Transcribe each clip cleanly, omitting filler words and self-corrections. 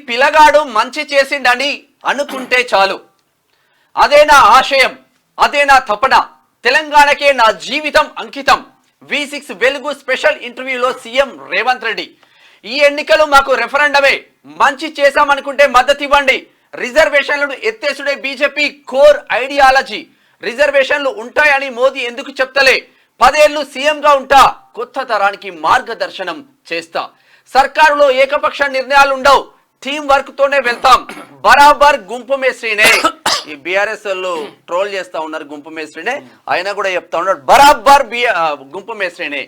పిల్లగాడు మంచి చేసిండని అనుకుంటే చాలు. అదే నా ఆశయం, అదే నా తపన, తెలంగాణకే నా జీవితం అంకితం. V6 వెలుగు స్పెషల్ ఇంటర్వ్యూలో సీఎం రేవంత్ రెడ్డి. ఈ ఎన్నికలు మాకు రెఫరెండమే. మంచి చేశామనుకుంటే మద్దతు ఇవ్వండి. రిజర్వేషన్లను ఎత్తేసుడే బీజేపీ కోర్ ఐడియాలజీ. రిజర్వేషన్లు ఉంటాయని మోదీ ఎందుకు చెప్తలే? 10 ఏళ్లు సీఎంగా ఉంటా, కొత్త తరానికి మార్గదర్శనం చేస్తా. సర్కారులో ఏకపక్ష నిర్ణయాలు ఉండవు, టీం వర్క్ తోనే వెళ్తాం. బరాబర్ గుంపు మేస్త్రీనే. ఈ బీఆర్ఎస్ వాళ్ళు ట్రోల్ చేస్తా ఉన్నారు గుంపు మేస్త్రీనే, ఆయన కూడా చెప్తా ఉన్నాడు బరాబర్ గుంపు మేస్త్రీనే.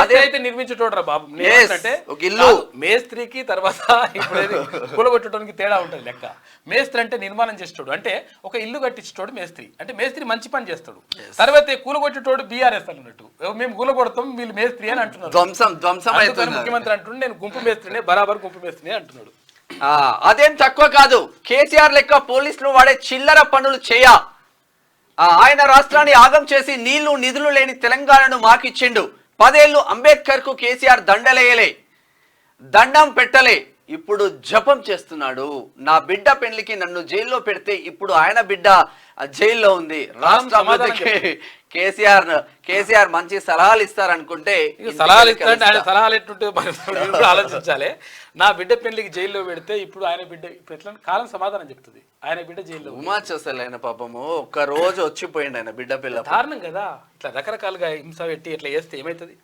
అదే నిర్మించుటోడరా బాబు, అంటే ఒక ఇల్లు మేస్త్రికి తర్వాత కూలగొట్టడానికి తేడా ఉంటుంది లెక్క. మేస్త్రి అంటే నిర్మాణం చేసేటోడు, అంటే ఒక ఇల్లు కట్టించేటోడు మేస్త్రి. అంటే మేస్త్రి మంచి పని చేస్తాడు. తర్వాత కూలగొట్టేటోడు బీఆర్ఎస్ అన్నట్టు, మేము కూలగొడతాం వీళ్ళు మేస్త్రి అని అంటున్నారు. ముఖ్యమంత్రి అంటుండే నేను గుంపు మేస్త్రినే, బరాబర్ గుంపు మేస్త్రినే అంటున్నాడు. అదేం తక్కువ కాదు. కేసీఆర్ లెక్క పోలీసులు వాడే చిల్లర పనులు చేయ ఆయన రాష్ట్రాన్ని ఆగం చేసి నీళ్లు నిధులు లేని తెలంగాణను మాకిచ్చిండు. 10 ఏళ్లు అంబేద్కర్ కు కేసీఆర్ దండలేయలే, దండం పెట్టలే, ఇప్పుడు జపం చేస్తున్నాడు. నా బిడ్డ పెళ్లికి నన్ను జైల్లో పెడితే ఇప్పుడు ఆయన బిడ్డ జైల్లో ఉంది. రాష్ట్ర అభివృద్ధికి కేసీఆర్ మంచి సలహాలు ఇస్తారనుకుంటే సలహాలు ఇస్తారంటే ఆయన సలహాలు ఎట్టుంటే ఆలోచించాలి. నా బిడ్డ పెళ్లికి జైల్లో పెడితే ఇప్పుడు ఆయన బిడ్డ ఇప్పుడు ఎట్లా కాలం సమాధానం చెప్తుంది. ఆయన బిడ్డ జైల్లో ఉమాచోసలు ఆయన పాపము ఒక్క రోజు వచ్చిపోయింది ఆయన బిడ్డ పిల్ల. దారుణం కదా, ఇట్లా రకరకాలుగా హింస పెట్టి ఇట్లా చేస్తే ఏమవుతుంది?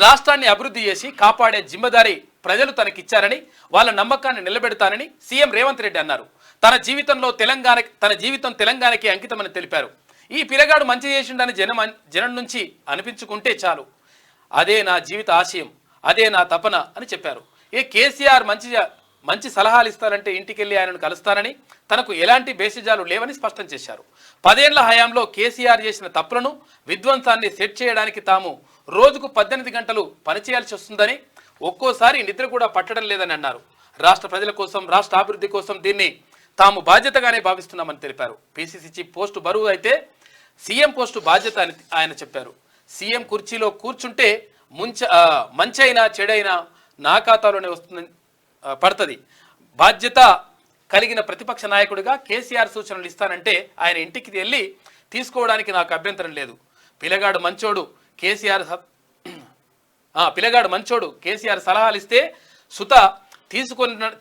రాష్ట్రాన్ని అభివృద్ధి చేసి కాపాడే జిమ్మదారి ప్రజలు తనకిచ్చారని, వాళ్ళ నమ్మకాన్ని నిలబెడతానని సీఎం రేవంత్ రెడ్డి అన్నారు. తన జీవితం తెలంగాణకి అంకితమని తెలిపారు. ఈ పిల్లగాడు మంచి చేసిండని జనం నుంచి అనిపించుకుంటే చాలు, అదే నా జీవిత ఆశయం, అదే నా తపన అని చెప్పారు. కేసీఆర్ మంచి సలహాలు ఇస్తారంటే ఇంటికెళ్ళి ఆయనను కలుస్తానని, తనకు ఎలాంటి బేసిజాలు లేవని స్పష్టం చేశారు. 10 ఏళ్ల హయాంలో కేసీఆర్ చేసిన తప్పులను, విధ్వంసాన్ని సెట్ చేయడానికి తాము రోజుకు 18 గంటలు పనిచేయాల్సి వస్తుందని, ఒక్కోసారి నిద్ర కూడా పట్టడం లేదని అన్నారు. రాష్ట్ర ప్రజల కోసం, రాష్ట్ర అభివృద్ధి కోసం దీన్ని తాము బాధ్యతగానే భావిస్తున్నామని తెలిపారు. పిసిసి చీఫ్ పోస్టు బరువు అయితే సీఎం పోస్టు బాధ్యత అని ఆయన చెప్పారు. సీఎం కుర్చీలో కూర్చుంటే మంచైనా చెడైనా నా ఖాతాలోనే వస్తుందని పడుతుంది. బాధ్యత కలిగిన ప్రతిపక్ష నాయకుడిగా కేసీఆర్ సూచనలు ఇస్తానంటే ఆయన ఇంటికి వెళ్ళి తీసుకోవడానికి నాకు అభ్యంతరం లేదు. పిల్లగాడు మంచోడు, కేసీఆర్ సలహాలు ఇస్తే సుత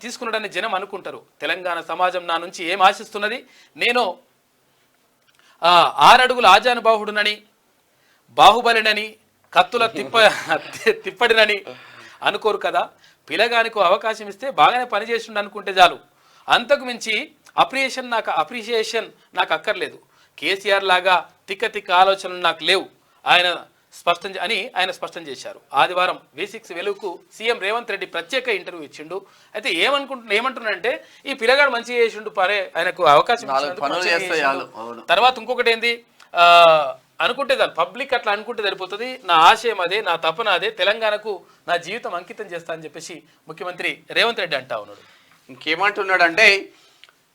తీసుకున్నాడని జనం అనుకుంటారు. తెలంగాణ సమాజం నా నుంచి ఏం ఆశిస్తున్నది? నేను 6 అడుగుల ఆజానుబాహుడునని, బాహుబలినని, కత్తుల తిప్పడినని అనుకోరు కదా. పిల్లగానికి అవకాశం ఇస్తే బాగానే పనిచేసిండు అనుకుంటే చాలు. అంతకు మించి అప్రిషియేషన్ నాకు అక్కర్లేదు. కేసీఆర్ లాగా తిక్క ఆలోచనలు నాకు లేవు ఆయన స్పష్టం చేశారు. ఆదివారం V6 వెలుగుకు సీఎం రేవంత్ రెడ్డి ప్రత్యేక ఇంటర్వ్యూ ఇచ్చిండు. అయితే ఏమంటున్నాడంటే ఈ పిల్లగాడు మంచి చేసిండు, పరే ఆయనకు అవకాశం తర్వాత ఇంకొకటి ఏంది అనుకుంటే చాలు, పబ్లిక్ అట్లా అనుకుంటే సరిపోతుంది. నా ఆశయం అదే, నా తపన అదే, తెలంగాణకు నా జీవితం అంకితం చేస్తా అని చెప్పేసి ముఖ్యమంత్రి రేవంత్ రెడ్డి అంటా ఉన్నాడు. ఇంకేమంటున్నాడంటే,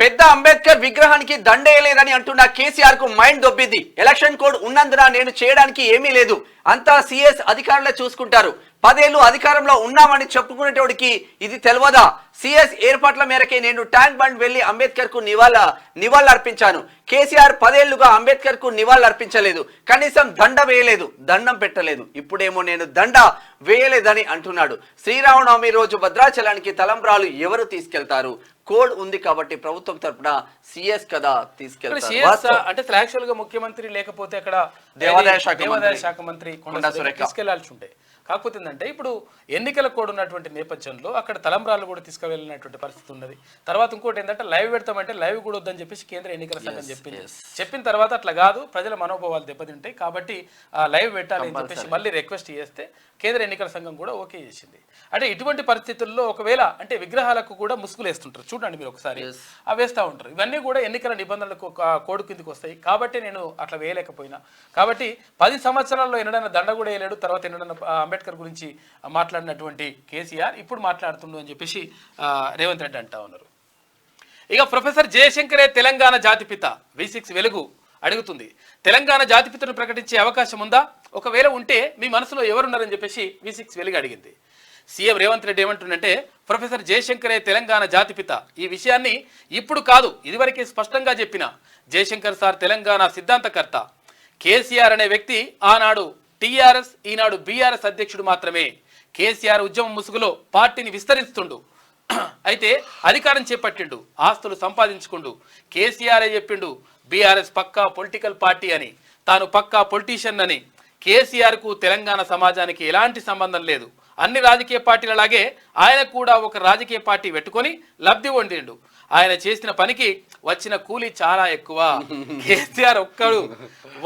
పెద్ద అంబేద్కర్ విగ్రహానికి దండేయలేదని అంటున్న కేసీఆర్ కు మైండ్ దొబ్బింది. ఎలక్షన్ కోడ్ ఉన్నందున నేను చేయడానికి ఏమీ లేదు, అంతా సిఎస్ అధికారులే చూసుకుంటారు. 10 ఏళ్లు అధికారంలో ఉన్నామని చెప్పుకునేటోడికి ఇది తెలియదా? సిఎస్ ఏర్పాట్ల మేరకే నేను ట్యాంక్ బండ్ వెళ్లి అంబేద్కర్ కు నివాళులు అర్పించాను. కేసీఆర్ 10 ఏళ్లుగా అంబేద్కర్ కు నివాళులు అర్పించలేదు, కనీసం దండ వేయలేదు, దండం పెట్టలేదు. ఇప్పుడేమో నేను దండ వేయలేదని అంటున్నాడు. శ్రీరామనవమి రోజు భద్రాచలానికి తలంబ్రాలు ఎవరు తీసుకెళ్తారు? కోడ్ ఉంది కాబట్టి ప్రభుత్వం తరపున సిఎస్ కదా తీసుకెళ్తారు. అంటే యాక్చువల్ గా ముఖ్యమంత్రి లేకపోతే అక్కడ దేవాదాయ శాఖ మంత్రి తీసుకెళ్లాల్సి ఉంటే, కాకపోతే ఏంటంటే ఇప్పుడు ఎన్నికల కోడ్ ఉన్నటువంటి నేపథ్యంలో అక్కడ తలంబ్రాలు కూడా తీసుకువెళ్ళినటువంటి పరిస్థితి ఉన్నది. తర్వాత ఇంకోటి ఏంటంటే లైవ్ పెడతామంటే లైవ్ కూడా వద్దని చెప్పేసి కేంద్ర ఎన్నికల సంఘం చెప్పిన తర్వాత అట్లా కాదు, ప్రజల మనోభావాలు దెబ్బతింటాయి కాబట్టి లైవ్ పెట్టాలి అని చెప్పేసి మళ్ళీ రిక్వెస్ట్ చేస్తే కేంద్ర ఎన్నికల సంఘం కూడా ఓకే చేసింది. అంటే ఇటువంటి పరిస్థితుల్లో ఒకవేళ అంటే విగ్రహాలకు కూడా ముసుగులు వేస్తుంటారు, చూడండి మీరు ఒకసారి వేస్తూ ఉంటారు. ఇవన్నీ కూడా ఎన్నికల నిబంధనలకు కోడ్ కిందకి వస్తాయి కాబట్టి నేను అట్లా వేయలేకపోయినా. కాబట్టి 10 సంవత్సరాల్లో ఎన్నడైనా దండ కూడా వేయలేడు, తర్వాత ఎన్నడైనా అంబేద్కర్ గురించి మాట్లాడినటువంటి కేసీఆర్ ఇప్పుడు మాట్లాడుతుండు అని చెప్పేసి రేవంత్ రెడ్డి అంటా ఉన్నారు. ఇక ప్రొఫెసర్ జయశంకరే తెలంగాణ జాతిపిత. V6 వెలుగు అడుగుతుంది, తెలంగాణ జాతిపితను ప్రకటించే అవకాశం ఉందా? ఒకవేళ ఉంటే మీ మనసులో ఎవరున్నారని చెప్పేసి V6 వెలుగు అడిగింది. సీఎం రేవంత్ రెడ్డి ఏమంటుండంటే ప్రొఫెసర్ జయశంకరే తెలంగాణ జాతిపిత. ఈ విషయాన్ని ఇప్పుడు కాదు ఇదివరకే స్పష్టంగా చెప్పిన జయశంకర్ సార్ తెలంగాణ సిద్ధాంతకర్త. కేసీఆర్ అనే వ్యక్తి ఆనాడు టీఆర్ఎస్ ఈనాడు బీఆర్ఎస్ అధ్యక్షుడు మాత్రమే. కేసీఆర్ ఉద్యమం ముసుగులో పార్టీని విస్తరిస్తుండు, అయితే అధికారం చేపట్టిండు, ఆస్తులు సంపాదించుకుండు. కేసీఆర్ చెప్పిండు బీఆర్ఎస్ పక్కా పొలిటికల్ పార్టీ అని, తాను పక్కా పొలిటీషియన్ అని. కేసీఆర్కు తెలంగాణ సమాజానికి ఎలాంటి సంబంధం లేదు. అన్ని రాజకీయ పార్టీలలాగే ఆయన కూడా ఒక రాజకీయ పార్టీ పెట్టుకొని లబ్ధి పొందిండు. ఆయన చేసిన పనికి వచ్చిన కూలీ చాలా ఎక్కువ. కేసీఆర్ ఒక్కడు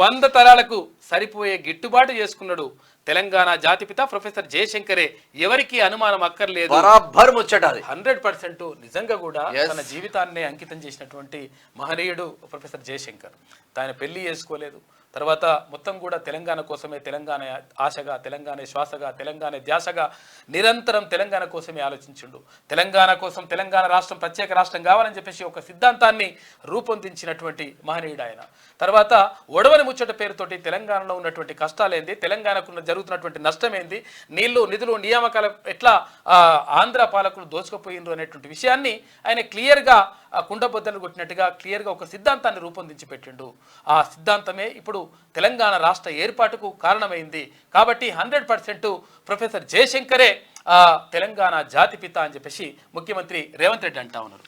100 తరాలకు సరిపోయే గిట్టుబాటు చేసుకున్నాడు. తెలంగాణ జాతిపిత ప్రొఫెసర్ జయశంకరే, ఎవరికి అనుమానం అక్కర్లేదు. 100% నిజంగా కూడా తన జీవితాన్నే అంకితం చేసినటువంటి మహనీయుడు ప్రొఫెసర్ జయశంకర్. ఆయన పెళ్లి చేసుకోలేదు, తర్వాత మొత్తం కూడా తెలంగాణ కోసమే, తెలంగాణ ఆశగా, తెలంగాణ శ్వాసగా, తెలంగాణ ధ్యాసగా నిరంతరం తెలంగాణ కోసమే ఆలోచించిండు. తెలంగాణ కోసం తెలంగాణ రాష్ట్రం ప్రత్యేక రాష్ట్రం కావాలని చెప్పేసి ఒక సిద్ధాంతాన్ని రూపొందించినటువంటి మహనీయుడు ఆయన. తర్వాత ఒడవని ముచ్చట పేరుతోటి తెలంగాణలో ఉన్నటువంటి కష్టాలేంది, తెలంగాణకు జరుగుతున్నటువంటి నష్టం ఏంది, నీళ్లు నిధులు నియామకాలు ఎట్లా ఆంధ్ర పాలకులు దోచుకుపోయిండ్రు అనేటువంటి విషయాన్ని ఆయన క్లియర్గా కుండబొద్దలు కొట్టినట్టుగా క్లియర్గా ఒక సిద్ధాంతాన్ని రూపొందించి పెట్టిండు. ఆ సిద్ధాంతమే ఇప్పుడు తెలంగాణ రాష్ట్ర ఏర్పాటుకు కారణమైంది. కాబట్టి 100% ప్రొఫెసర్ జయశంకరే తెలంగాణ జాతిపిత అని చెప్పేసి ముఖ్యమంత్రి రేవంత్ రెడ్డి అంటా ఉన్నారు.